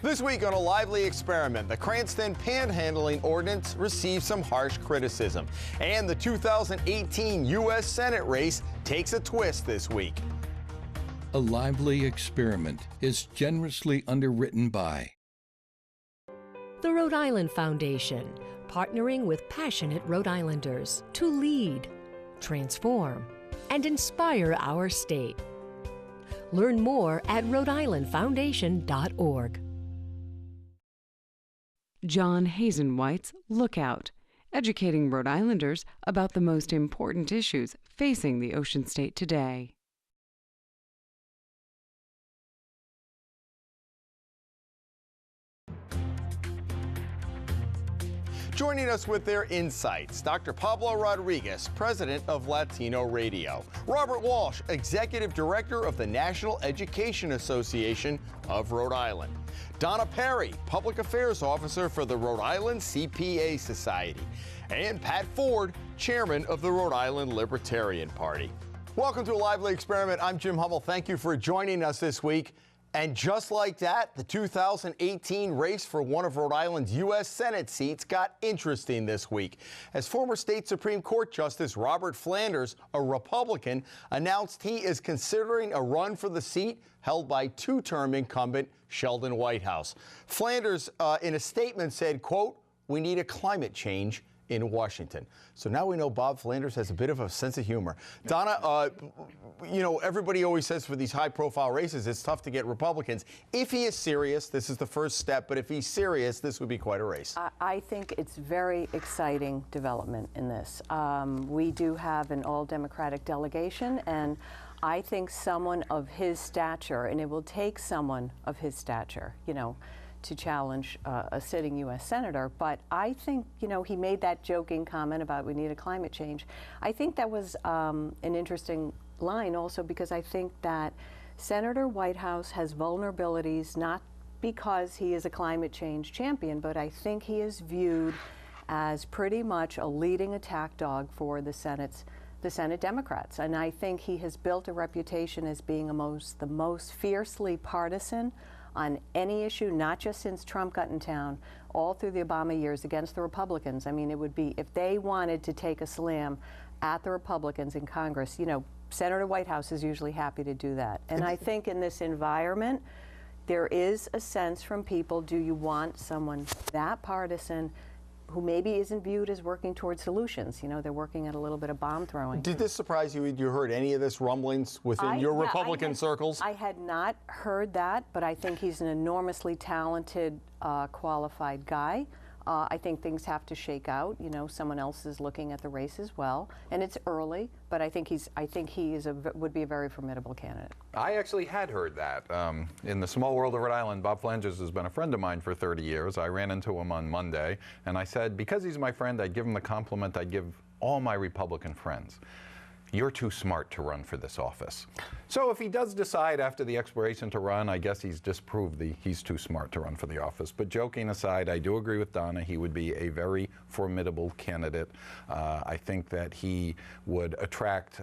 This week on A Lively Experiment, the Cranston Panhandling Ordinance received some harsh criticism, and the 2018 U.S. Senate race takes a twist this week. A Lively Experiment is generously underwritten by the Rhode Island Foundation, partnering with passionate Rhode Islanders to lead, transform, and inspire our state. Learn more at rhodeislandfoundation.org. John Hazenwhite's Lookout, educating Rhode Islanders about the most important issues facing the Ocean State today. Joining us with their insights, Dr. Pablo Rodriguez, president of Latino Radio. Robert Walsh, executive director of the National Education Association of Rhode Island. Donna Perry, public affairs officer for the Rhode Island CPA Society. And Pat Ford, chairman of the Rhode Island Libertarian Party. Welcome to A Lively Experiment. I'm Jim Hummel. Thank you for joining us this week. And just like that, the 2018 race for one of Rhode Island's U.S. Senate seats got interesting this week, as former state Supreme Court Justice Robert Flanders, a Republican, announced he is considering a run for the seat held by two-term incumbent Sheldon Whitehouse. Flanders, in a statement, said, quote, "We need a climate change in Washington." So now we know Bob Flanders has a bit of a sense of humor. Donna, you know, everybody always says for these high-profile races, it's tough to get Republicans. If he is serious, this is the first step, but if he's serious, this would be quite a race. I think it's very exciting development in this. We do have an all-Democratic delegation, and I think someone of his stature, and it will take someone of his stature, you know, to challenge a sitting U.S. senator, but I think, you know, he made that joking comment about we need a climate change. I think that was an interesting line also because I think that Senator Whitehouse has vulnerabilities, not because he is a climate change champion, but I think he is viewed as pretty much a leading attack dog for the Senate Democrats. And I think he has built a reputation as being the most fiercely partisan on any issue, not just since Trump got in town, all through the Obama years against the Republicans. I mean, it would be, if they wanted to take a slam at the Republicans in Congress, you know, Senator Whitehouse is usually happy to do that. And I think in this environment, there is a sense from people, do you want someone that partisan who maybe isn't viewed as working towards solutions? You know, they're working at a little bit of bomb throwing. Did this surprise you? You heard any of this rumblings within your Republican circles? I had not heard that, but I think he's an enormously talented, qualified guy. I think things have to shake out. You know, someone else is looking at the race as well, and it's early. But I think he would be a very formidable candidate. I actually had heard that. In the small world of Rhode Island, Bob Flanders has been a friend of mine for 30 years. I ran into him on Monday, and I said, because he's my friend, I'd give him the compliment I'd give all my Republican friends. You're too smart to run for this office. So if he does decide after the expiration to run, I guess he's disproved he's too smart to run for the office. But joking aside, I do agree with Donna. He would be a very formidable candidate. I think that he would attract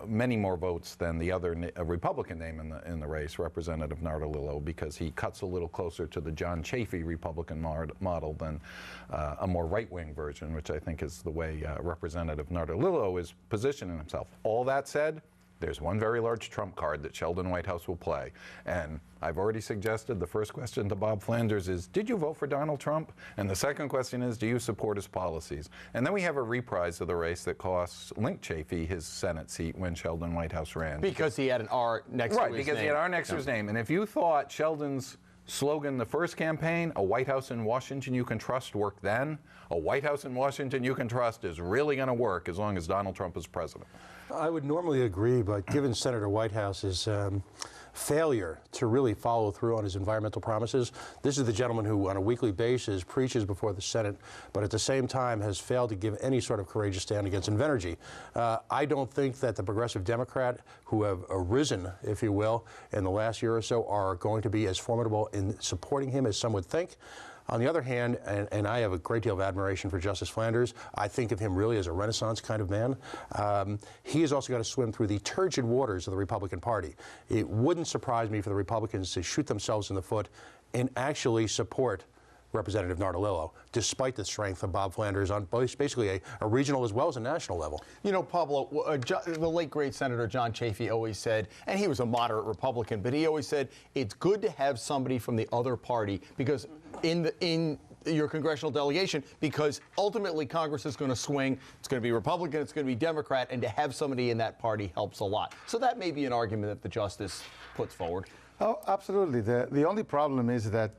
many more votes than the other Republican name in the race, Representative Nardolillo, because he cuts a little closer to the John Chafee Republican model than a more right-wing version, which I think is the way Representative Nardolillo is positioning himself. All that said, there's one very large trump card that Sheldon Whitehouse will play. And I've already suggested the first question to Bob Flanders is, did you vote for Donald Trump? And the second question is, do you support his policies? And then we have a reprise of the race that costs Link Chafee his Senate seat when Sheldon Whitehouse ran. Because he had an R next to his name. Right, because he had R next to his name. And if you thought Sheldon's slogan the first campaign, a White House in Washington you can trust, worked then, a White House in Washington you can trust is really going to work as long as Donald Trump is president. I would normally agree, but given Senator Whitehouse's failure to really follow through on his environmental promises, this is the gentleman who on a weekly basis preaches before the Senate, but at the same time has failed to give any sort of courageous stand against Invenergy. I don't think that the progressive Democrat who have arisen, if you will, in the last year or so are going to be as formidable in supporting him as some would think. On the other hand, and I have a great deal of admiration for Justice Flanders, I think of him really as a Renaissance kind of man. He has also got to swim through the turgid waters of the Republican Party. It wouldn't surprise me for the Republicans to shoot themselves in the foot and actually support Representative Nardolillo, despite the strength of Bob Flanders on basically a regional as well as a national level. You know, Pablo, the late great Senator John Chafee always said, and he was a moderate Republican, but he always said it's good to have somebody from the other party because in your congressional delegation, because ultimately Congress is going to swing. It's going to be Republican, it's going to be Democrat, and to have somebody in that party helps a lot. So that may be an argument that the justice puts forward. Oh, absolutely. The only problem is that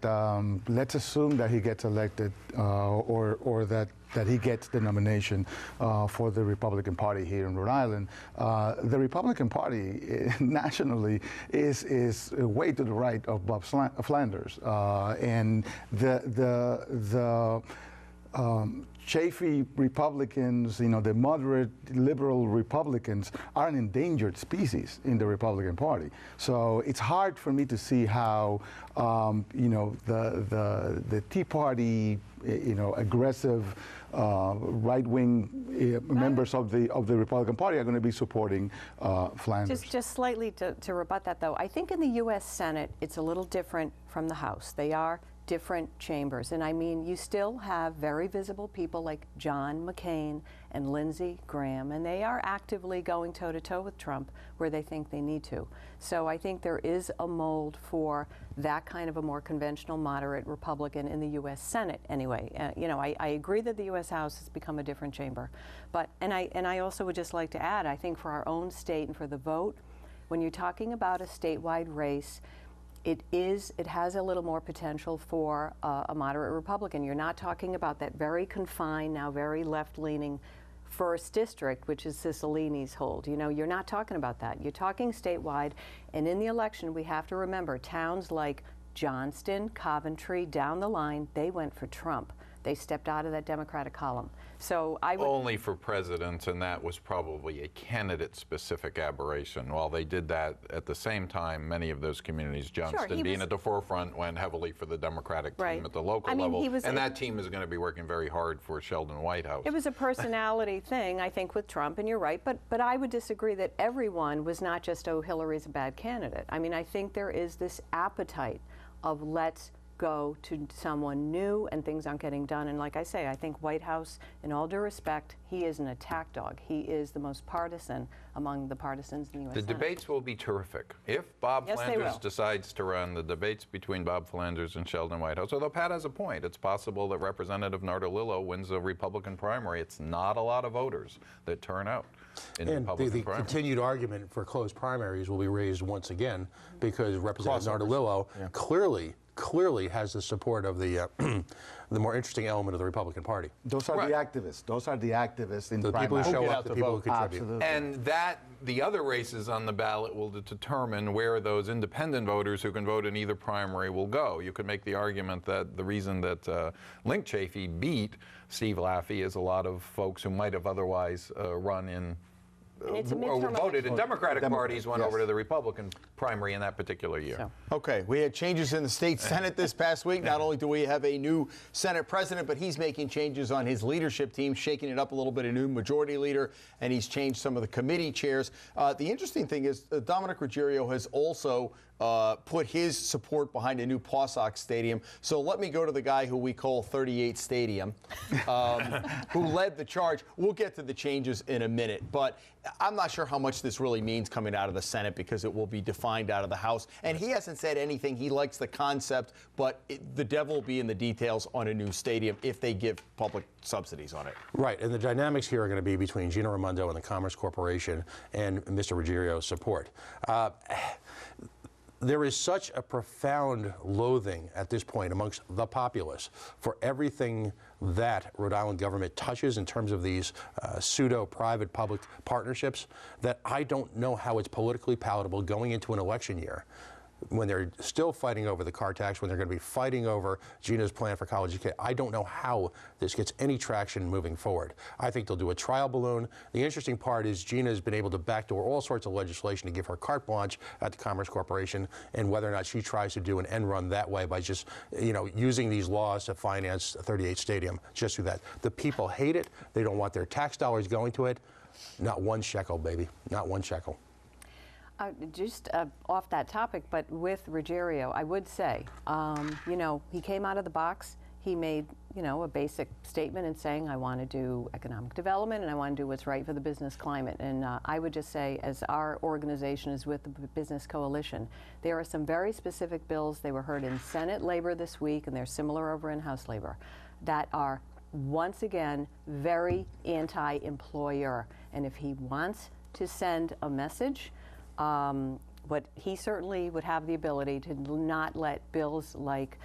let's assume that he gets elected or that he gets the nomination for the Republican Party here in Rhode Island. The Republican Party nationally is way to the right of Bob Flanders, and the Chafee Republicans, you know, the moderate liberal Republicans are an endangered species in the Republican Party. So it's hard for me to see how, you know, the Tea Party, you know, aggressive right-wing members of the Republican Party are going to be supporting Flanders. Just slightly to rebut that, though, I think in the U.S. Senate it's a little different from the House. They are different chambers. And I mean, you still have very visible people like John McCain and Lindsey Graham, and they are actively going toe-to-toe with Trump where they think they need to. So I think there is a mold for that kind of a more conventional, moderate Republican in the U.S. Senate anyway. You know, I agree that the U.S. House has become a different chamber. But, and I also would just like to add, I think for our own state and for the vote, when you're talking about a statewide race, it has a little more potential for a moderate Republican. You're not talking about that very confined, now very left-leaning first district, which is Cicilline's hold. You know, you're not talking about that. You're talking statewide, and in the election, we have to remember towns like Johnston, Coventry, down the line, they went for Trump. They stepped out of that Democratic column. So I would only for president, and that was probably a candidate-specific aberration. While they did that at the same time, many of those communities, Johnston being at the forefront, went heavily for the Democratic team at the local level, and that team is going to be working very hard for Sheldon Whitehouse. It was a personality thing, I think, with Trump, and you're right. But I would disagree that everyone was not just, oh, Hillary's a bad candidate. I mean, I think there is this appetite of let's go to someone new and things aren't getting done. And like I say, I think Whitehouse, in all due respect, he is an attack dog. He is the most partisan among the partisans in the U.S. The Senate. debates will be terrific. If Bob Flanders decides to run, the debates between Bob Flanders and Sheldon Whitehouse, although Pat has a point, it's possible that Representative Nardolillo wins a Republican primary. It's not a lot of voters that turn out in the Republican primary. The continued argument for closed primaries will be raised once again because Representative Nardolillo clearly has the support of the more interesting element of the Republican Party. Those are the activists. Those are the activists in the people who show up, the people who contribute. Absolutely. And that the other races on the ballot will determine where those independent voters who can vote in either primary will go. You could make the argument that the reason that Link Chafee beat Steve Laffey is a lot of folks who might have otherwise run in or voted in Democratic parties went over to the Republican primary in that particular year. So. Okay, we had changes in the state Senate this past week. Not only do we have a new Senate president, but he's making changes on his leadership team, shaking it up a little bit, a new majority leader, and he's changed some of the committee chairs. The interesting thing is Dominic Ruggerio has also put his support behind a new Pawsox Stadium. So let me go to the guy who we call 38 Stadium, who led the charge. We'll get to the changes in a minute, but I'm not sure how much this really means coming out of the Senate because it will be defined out of the House. And he hasn't said anything. He likes the concept, but the devil will be in the details on a new stadium if they give public subsidies on it. Right, and the dynamics here are going to be between Gina Raimondo and the Commerce Corporation and Mr. Ruggerio's support. There is such a profound loathing at this point amongst the populace for everything that Rhode Island government touches in terms of these pseudo-private public partnerships that I don't know how it's politically palatable going into an election year when they're still fighting over the car tax, when they're going to be fighting over Gina's plan for college education. I don't know how this gets any traction moving forward. I think they'll do a trial balloon. The interesting part is Gina's been able to backdoor all sorts of legislation to give her carte blanche at the Commerce Corporation, and whether or not she tries to do an end run that way by just, you know, using these laws to finance 38 Stadium, just do that. The people hate it. They don't want their tax dollars going to it. Not one shekel, baby. Not one shekel. Just off that topic, but with Ruggiero, I would say, you know, he came out of the box. He made, you know, a basic statement in saying, I want to do economic development and I want to do what's right for the business climate. And I would just say, as our organization is with the Business Coalition, there are some very specific bills. They were heard in Senate Labor this week, and they're similar over in House Labor, that are, once again, very anti-employer. And if he wants to send a message, but he certainly would have the ability to not let bills like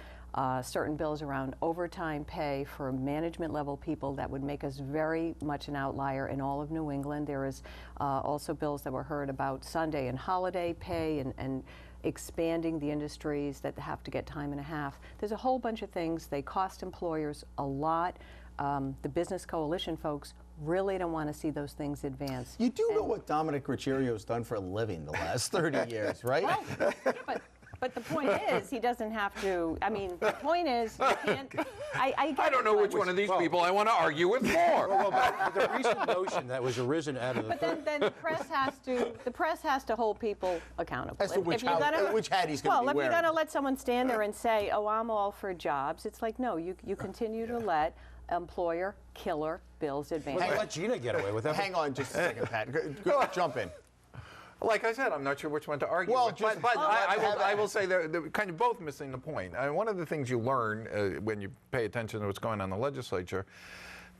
certain bills around overtime pay for management level people that would make us very much an outlier in all of New England. There is also bills that were heard about Sunday and holiday pay and expanding the industries that have to get time and a half. There's a whole bunch of things. They cost employers a lot. The Business Coalition folks really don't want to see those things advance. You do know what Dominic Ruggerio's done for a living the last 30 years, right? Well, but the point is, he doesn't have to. I mean, the point is, you can't. I don't know which one of these people I want to argue with more. But the recent notion that was arisen out of the. But then the press has to. The press has to hold people accountable. As to which hat he's going to be wearing. Well, if you're going to let someone stand there and say, "Oh, I'm all for jobs," it's like, no, you continue to let employer killer bills advance. Well, let Gina get away with that. Hang on just a second, Pat. Go, jump in. Like I said, I'm not sure which one to argue with. But I will say they're kind of both missing the point. One of the things you learn when you pay attention to what's going on in the legislature,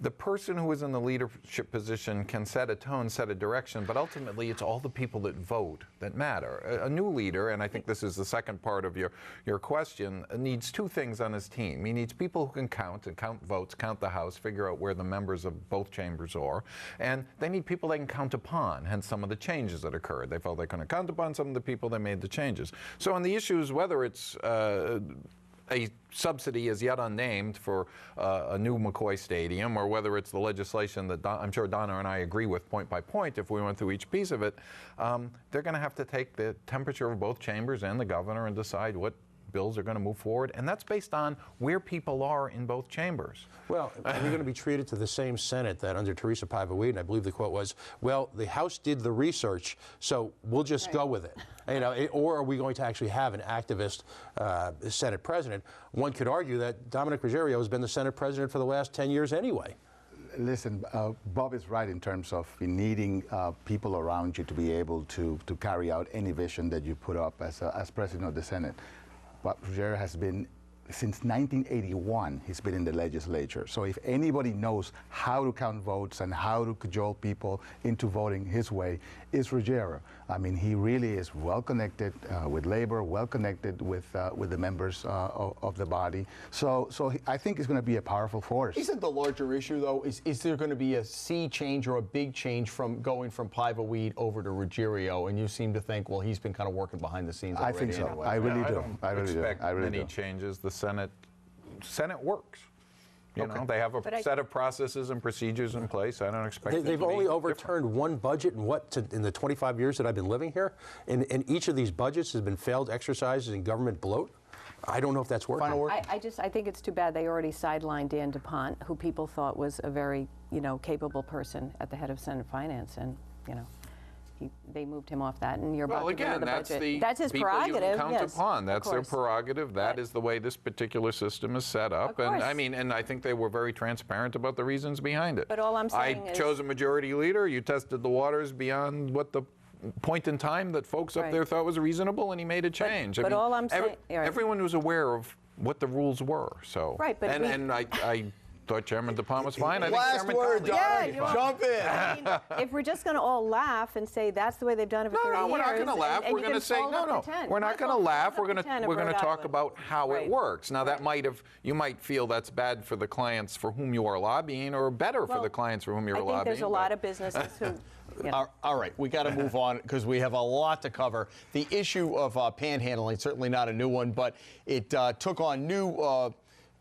the person who is in the leadership position can set a tone, set a direction, but ultimately it's all the people that vote that matter. A new leader, and I think this is the second part of your question, needs two things on his team. He needs people who can count votes, count the House, figure out where the members of both chambers are, and they need people they can count upon, hence some of the changes that occurred. They felt they couldn't count upon some of the people that made the changes. So on the issues, whether it's a subsidy is yet unnamed for a new McCoy Stadium, or whether it's the legislation that I'm sure Donna and I agree with point by point if we went through each piece of it, they're going to have to take the temperature of both chambers and the governor and decide what bills are going to move forward, and that's based on where people are in both chambers. Well, we're going to be treated to the same Senate that under Teresa Paiva-Wade, and I believe the quote was, well, the House did the research, so we'll just go with it. You know, or are we going to actually have an activist Senate president? One could argue that Dominic Ruggerio has been the Senate president for the last 10 years anyway. Listen, Bob is right in terms of needing people around you to be able to carry out any vision that you put up as president of the Senate. But Ruggerio has been, since 1981, he's been in the legislature. So if anybody knows how to count votes and how to cajole people into voting his way, it's Ruggerio. I mean, he really is well connected with labor, well connected with the members of the body. So I think it's going to be a powerful force. Isn't the larger issue, though, is there going to be a sea change or a big change from going from Paiva-Wade over to Ruggerio? And you seem to think, well, he's been kind of working behind the scenes already. I think so. Anyway. I really do. I don't expect many changes. The Senate works. You know, they have a set of processes and procedures in place. I don't expect They've only overturned one budget in the 25 years that I've been living here, and each of these budgets has been failed exercises in government bloat. I don't know if that's working. I think it's too bad they already sidelined Dan DuPont, who people thought was a very, capable person at the head of Senate Finance, and, they moved him off that, and you're about to get rid of the budget. That's his prerogative. You can count upon. That's their prerogative. That is the way this particular system is set up. And I think they were very transparent about the reasons behind it. But all I'm saying is, I chose a majority leader. You tested the waters beyond what the point in time that folks up there thought was reasonable, and he made a change. But all I'm saying, everyone was aware of what the rules were. So I thought Chairman DuPont was fine. I think Last word, Donna. Jump in. I mean, if we're just going to all laugh and say that's the way they've done it for 30 years. No, we're not going to laugh. We're going to say, no. We're not going to laugh. We're going to talk about how it works. Now, that you might feel that's bad for the clients for whom you are lobbying, or better for the clients for whom you're lobbying. I think there's a lot of businesses who... All right, we got to move on because we have a lot to cover. The issue of panhandling, certainly not a new one, but it took on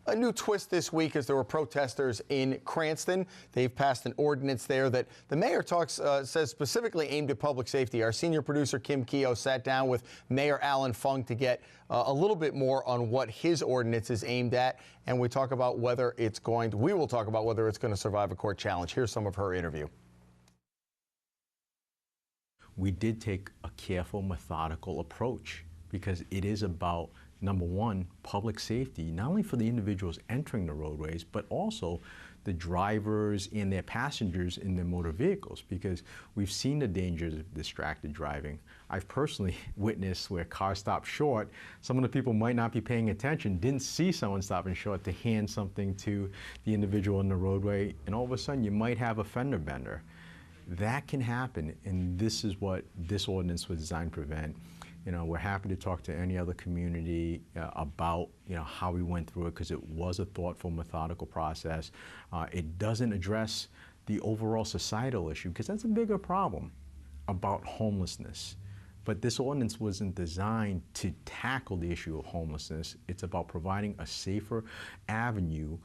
a new twist this week as there were protesters in Cranston. They've passed an ordinance there that the mayor says specifically aimed at public safety. Our senior producer, Kim Keogh, sat down with Mayor Alan Fung to get a little bit more on what his ordinance is aimed at, and we will talk about whether it's going to survive a court challenge. Here's some of her interview. we did take a careful, methodical approach because it is about, number one, public safety, not only for the individuals entering the roadways, but also the drivers and their passengers in their motor vehicles, because we've seen the dangers of distracted driving. I've personally witnessed where cars stop short. Some of the people might not be paying attention, didn't see someone stopping short to hand something to the individual in the roadway, and all of a sudden you might have a fender bender. That can happen, and this is what this ordinance was designed to prevent. You know, we're happy to talk to any other community about, you know, how we went through it, because it was a thoughtful, methodical process. It doesn't address the overall societal issue, because that's a bigger problem about homelessness. But this ordinance wasn't designed to tackle the issue of homelessness. It's about providing a safer avenue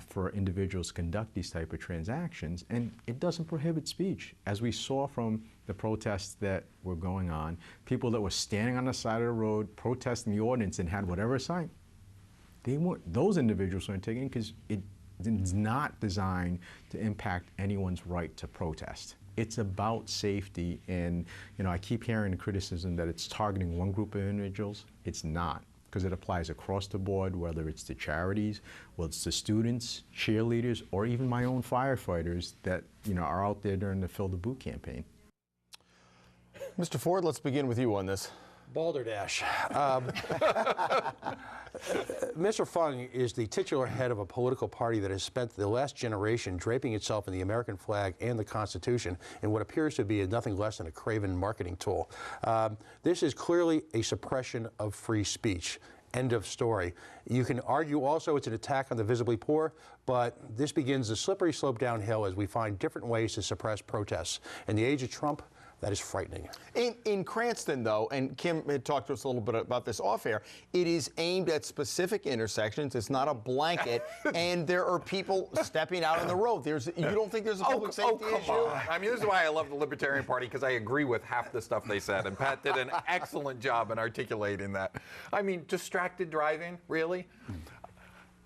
for individuals to conduct these type of transactions, and it doesn't prohibit speech. As we saw from the protests that were going on, people that were standing on the side of the road protesting the ordinance and had whatever sign, those individuals weren't taken because it's not designed to impact anyone's right to protest. It's about safety, and you know, I keep hearing the criticism that it's targeting one group of individuals. It's not, because it applies across the board, whether it's to charities, whether it's to students, cheerleaders, or even my own firefighters that, you know, are out there during the Fill the Boot campaign. Mr. Ford, let's begin with you on this. Balderdash. Mr. Fung is the titular head of a political party that has spent the last generation draping itself in the American flag and the Constitution in what appears to be nothing less than a craven marketing tool. This is clearly a suppression of free speech. End of story. You can argue also it's an attack on the visibly poor, but this begins the slippery slope downhill as we find different ways to suppress protests. In the age of Trump, that is frightening. In Cranston, though, and Kim had talked to us a little bit about this off air, it is aimed at specific intersections. It's not a blanket, and there are people stepping out on the road. You don't think there's a public safety issue? On. I mean, this is why I love the Libertarian Party, because I agree with half the stuff they said, and Pat did an excellent job in articulating that. I mean, distracted driving, really?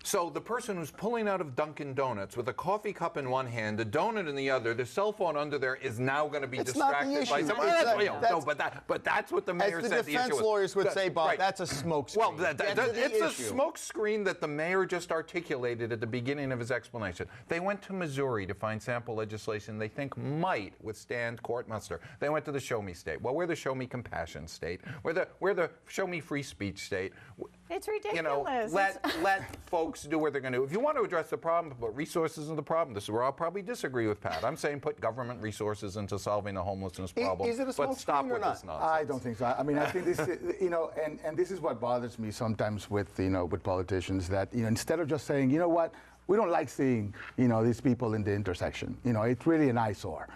So the person who's pulling out of Dunkin' Donuts with a coffee cup in one hand, a donut in the other, the cell phone under there is now going to be distracted by someone. No, but that's what the mayor said the issue was. As the defense lawyers would say, Bob, right. That's a smoke screen. Well, it's a smoke screen that the mayor just articulated at the beginning of his explanation. They went to Missouri to find sample legislation they think might withstand court muster. They went to the Show Me state. Well, we're the Show Me compassion state. We're the Show Me free speech state. It's ridiculous. You know, let folks do what they're going to do. If you want to address the problem, put resources in the problem. This is where I'll probably disagree with Pat. I'm saying put government resources into solving the homelessness problem. Is it a smoke screen or not? This nonsense. I don't think so. I mean, I think this, you know, and this is what bothers me sometimes with, you know, with politicians, that, you know, instead of just saying, you know what, we don't like seeing, you know, these people in the intersection. You know, it's really an eyesore.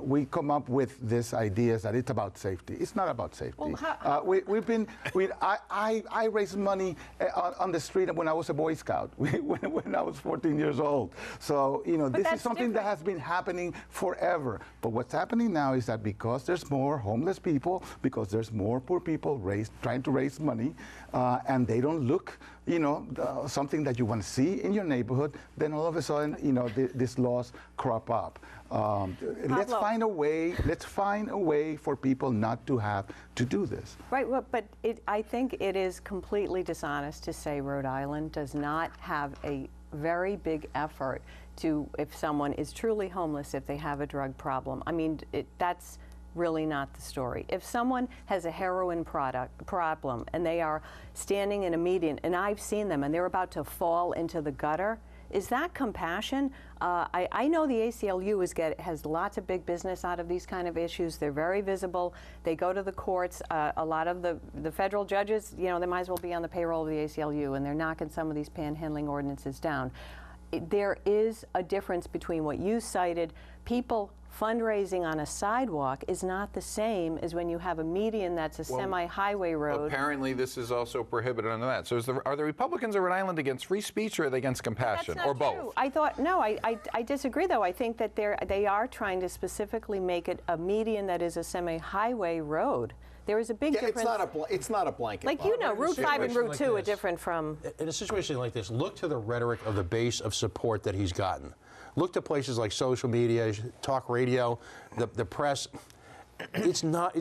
We come up with this idea that it's about safety. It's not about safety. Well, I raised money on the street when I was a Boy Scout, when I was 14 years old. So, you know, this is something that has been happening forever. But what's happening now is that because there's more homeless people, because there's more poor people trying to raise money, and they don't look, you know, something that you want to see in your neighborhood, then all of a sudden, you know, these laws crop up. Let's find a way for people not to have to do this. Right, well, but I think it is completely dishonest to say Rhode Island does not have a very big effort to, if someone is truly homeless, if they have a drug problem. I mean, that's really not the story. If someone has a heroin problem and they are standing in a median, and I've seen them, and they're about to fall into the gutter, is that compassion? I know the ACLU has lots of big business out of these kind of issues. They're very visible. They go to the courts. A lot of the federal judges, you know, they might as well be on the payroll of the ACLU, and they're knocking some of these panhandling ordinances down. There is a difference between what you cited. People fundraising on a sidewalk is not the same as when you have a median that's a semi-highway road. Apparently this is also prohibited under that. So are the Republicans of Rhode Island against free speech, or are they against compassion, or both? True. I thought, no, I disagree, though. I think that they are trying to specifically make it a median that is a semi-highway road. There is a big difference. It's not a blanket. Like, you know, Route 5 and Route 2 are different from... In a situation like this, look to the rhetoric of the base of support that he's gotten. Look to places like social media, talk radio, the press. it's not.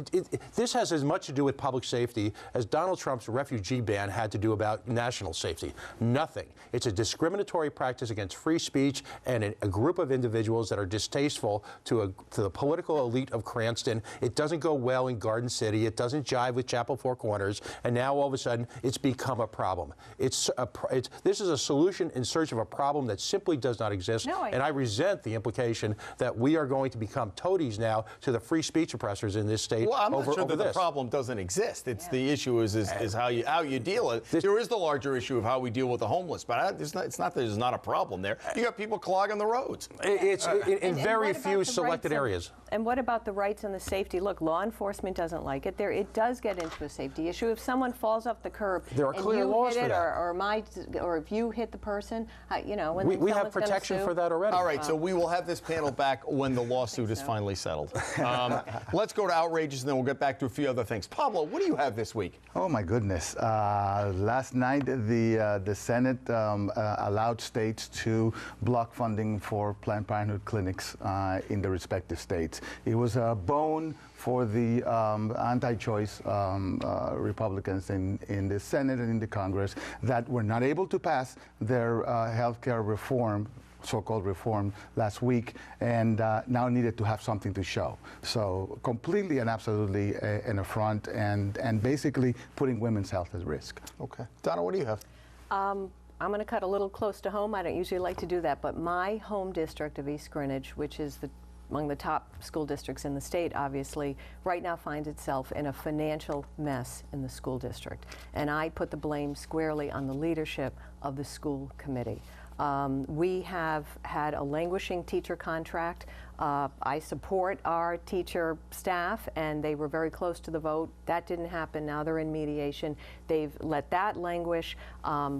This has as much to do with public safety as Donald Trump's refugee ban had to do about national safety. Nothing. It's a discriminatory practice against free speech and a group of individuals that are distasteful to the political elite of Cranston. It doesn't go well in Garden City. It doesn't jive with Chapel Four Corners. And now all of a sudden, it's become a problem. This is a solution in search of a problem that simply does not exist. And I resent the implication that we are going to become toadies now to the free speech oppressors in this state. Well, I'm not sure that this. the problem doesn't exist. It's the issue is how you deal with it. There is the larger issue of how we deal with the homeless, but it's not that there's not a problem there. You got people clogging the roads. It's in very few selected areas. And what about the rights and the safety? Look, law enforcement doesn't like it. It does get into a safety issue. If someone falls off the curb there are clear laws for that. or if you hit the person, when we have protection for that already. All right, so we will have this panel back when the lawsuit is finally settled. Let's go to outrages, and then we'll get back to a few other things. Pablo, what do you have this week? Oh my goodness! Last night, the Senate allowed states to block funding for Planned Parenthood clinics in the respective states. It was a bone for the anti-choice Republicans in the Senate and in the Congress that were not able to pass their health care reform, so-called reform, last week, and now needed to have something to show. So completely and absolutely an affront and basically putting women's health at risk. Okay. Donna, what do you have? I'm going to cut a little close to home. I don't usually like to do that, but my home district of East Greenwich, which is among the top school districts in the state, obviously, right now finds itself in a financial mess in the school district. And I put the blame squarely on the leadership of the school committee. We have had a languishing teacher contract. I support our teacher staff, and they were very close to the vote. That didn't happen. Now they're in mediation. They've let that languish.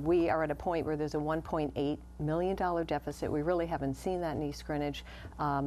We are at a point where there's a $1.8 million deficit. We really haven't seen that in East Greenwich.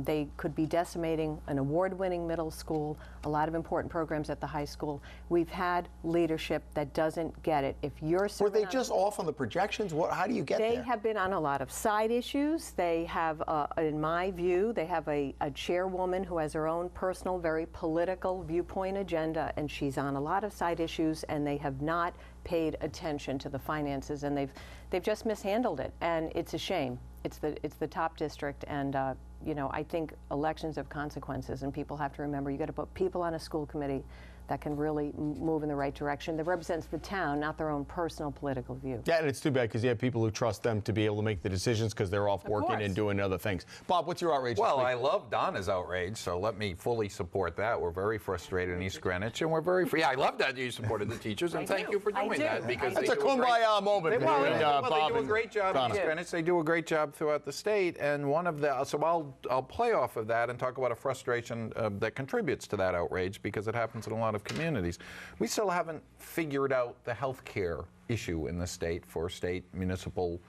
They could be decimating an award-winning middle school, a lot of important programs at the high school. We've had leadership that doesn't get it. If you're Were they just off on the projections? How do you get there? They have been on a lot of side issues. They have, in my view, they have a chairwoman who has her own personal, very political viewpoint agenda, and she's on a lot of side issues, and they have not paid attention to the finances, and they've just mishandled it, and it's a shame. It's the top district, and I think elections have consequences, and people have to remember you got to put people on a school committee that can really move in the right direction, that represents the town, not their own personal political view. Yeah, and it's too bad because you have people who trust them to be able to make the decisions because they're off working and doing other things. Bob, what's your outrage? Well, I love Donna's outrage, so let me fully support that. We're very frustrated in East Greenwich, and we're very free. I love that you supported the teachers, and thank you for doing that. Because it's a kumbaya moment. They do a great job in East Greenwich. They do a great job throughout the state, and one of the I'll play off of that and talk about a frustration that contributes to that outrage because it happens in a lot of communities. We still haven't figured out the health care issue in the state for state municipal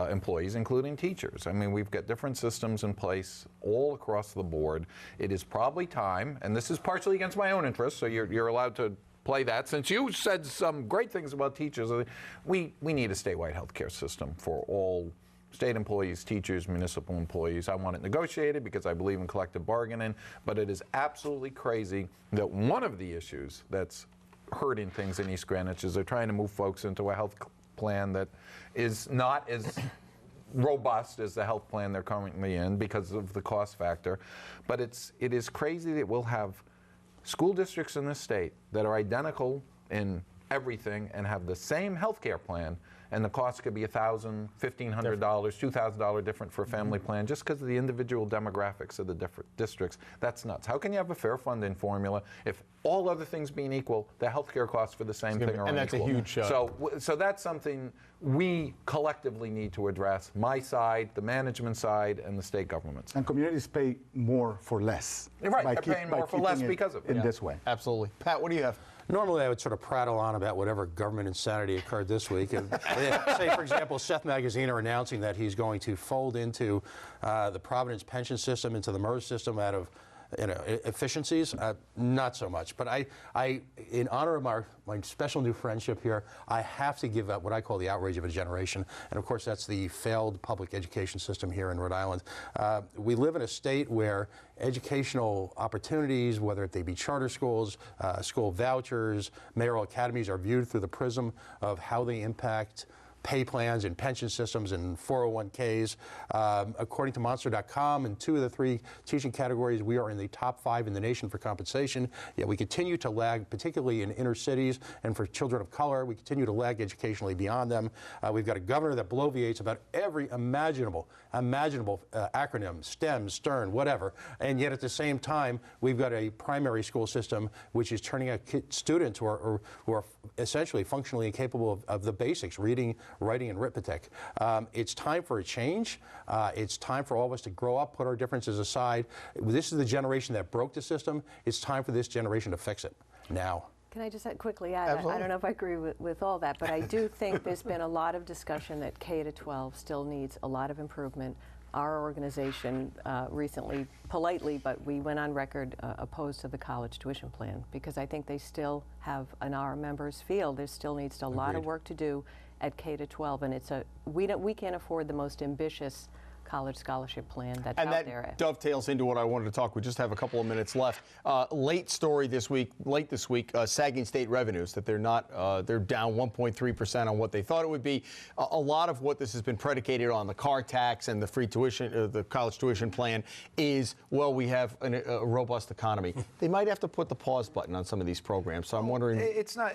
employees, including teachers. I mean, we've got different systems in place all across the board. It is probably time, and this is partially against my own interests, so you're allowed to play that. Since you said some great things about teachers, we need a statewide health care system for all state employees, teachers, municipal employees. I want it negotiated because I believe in collective bargaining, but it is absolutely crazy that one of the issues that's hurting things in East Greenwich is they're trying to move folks into a health plan that is not as robust as the health plan they're currently in because of the cost factor. But it is crazy that we'll have school districts in this state that are identical in everything and have the same health care plan, and the cost could be $1,000, $1,500, $2,000 different for a family plan just because of the individual demographics of the different districts. That's nuts. How can you have a fair funding formula if all other things being equal, the health care costs for the same thing are unequal? And that's a huge So that's something we collectively need to address, my side, the management side, and the state governments. And communities pay more for less. Right, they're paying more for less because of it. In this way. Absolutely. Pat, what do you have? Normally, I would sort of prattle on about whatever government insanity occurred this week. And say, for example, Seth Magazine are announcing that he's going to fold into the Providence pension system, into the MERS system out of efficiencies, not so much. But I in honor of my special new friendship here, I have to give up what I call the outrage of a generation. And of course, that's the failed public education system here in Rhode Island. We live in a state where educational opportunities, whether they be charter schools, school vouchers, mayoral academies, are viewed through the prism of how they impact pay plans and pension systems and 401ks. According to Monster.com, in 2 of the 3 teaching categories, we are in the top 5 in the nation for compensation. Yet we continue to lag, particularly in inner cities, and for children of color, we continue to lag educationally beyond them. We've got a governor that bloviates about every imaginable acronym, STEM, STERN, whatever, and yet at the same time, we've got a primary school system which is turning out students who are essentially functionally incapable of the basics, reading, writing, and arithmetic. It's time for a change. It's time for all of us to grow up, put our differences aside. This is the generation that broke the system. It's time for this generation to fix it now. Can I just quickly add, I don't know if I agree with all that, but I do think there's been a lot of discussion that K-12 still needs a lot of improvement. Our organization recently, politely, but we went on record opposed to the college tuition plan, because I think they still have, and our members feel there still needs a lot of work to do at K-12, and it's we can't afford the most ambitious college scholarship plan that's out there. And that dovetails into what I wanted to talk. We just have a couple of minutes left. Late this week, sagging state revenues, that they're down 1.3% on what they thought it would be. A lot of what this has been predicated on, the car tax and the free tuition, the college tuition plan, is, well, we have a robust economy. They might have to put the pause button on some of these programs. So I'm wondering. It's not.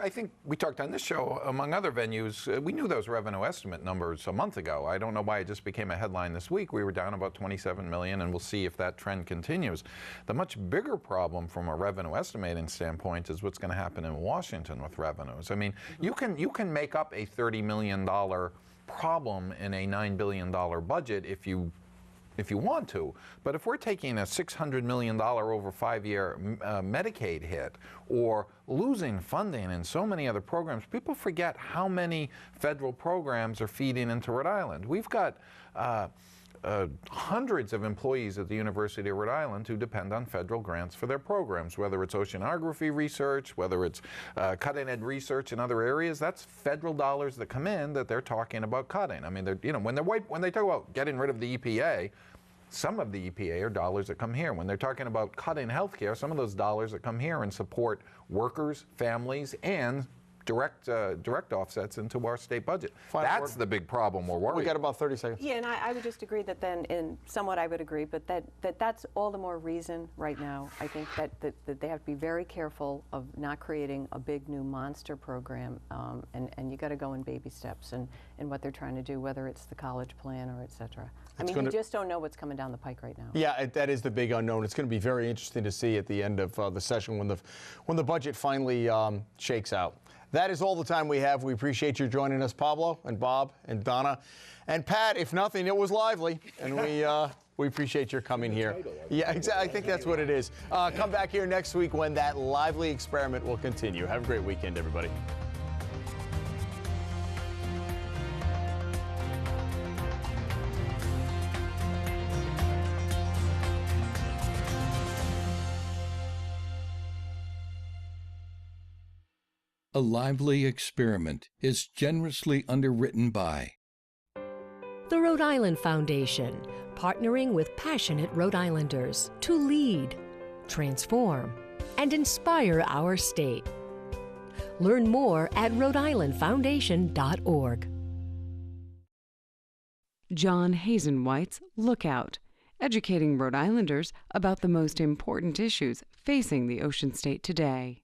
I think we talked on this show, among other venues. We knew those revenue estimate numbers a month ago. I don't know why it just became a headline this week. We were down about 27 million, and we'll see if that trend continues. The much bigger problem from a revenue estimating standpoint is what's going to happen in Washington with revenues. I mean, you can make up a $30 million problem in a $9 billion budget if you want to. But if we're taking a $600 million over 5-year Medicaid hit, or losing funding in so many other programs, people forget how many federal programs are feeding into Rhode Island. We've got hundreds of employees at the University of Rhode Island who depend on federal grants for their programs, whether it's oceanography research, whether it's cutting-edge research in other areas. That's federal dollars that come in that they're talking about cutting. I mean, when they talk about getting rid of the EPA, some of the EPA are dollars that come here. When they're talking about cutting health care, some of those dollars that come here and support workers, families, and direct offsets into our state budget. That's the big problem we're worried. We got about 30 seconds. Yeah, and I would just agree that then, in somewhat I would agree, but that's all the more reason right now, I think, that they have to be very careful of not creating a big new monster program, and you got to go in baby steps in what they're trying to do, whether it's the college plan or et cetera. I mean, you just don't know what's coming down the pike right now. Yeah, that is the big unknown. It's going to be very interesting to see at the end of the session when the budget finally shakes out. That is all the time we have. We appreciate you joining us, Pablo and Bob and Donna and Pat. If nothing, it was lively, and we appreciate your coming here. Yeah, exactly. I think that's what it is. Come back here next week when that lively experiment will continue. Have a great weekend, everybody. A Lively Experiment is generously underwritten by The Rhode Island Foundation, partnering with passionate Rhode Islanders to lead, transform, and inspire our state. Learn more at rhodeislandfoundation.org. John Hazenwhite's Lookout, educating Rhode Islanders about the most important issues facing the Ocean State today.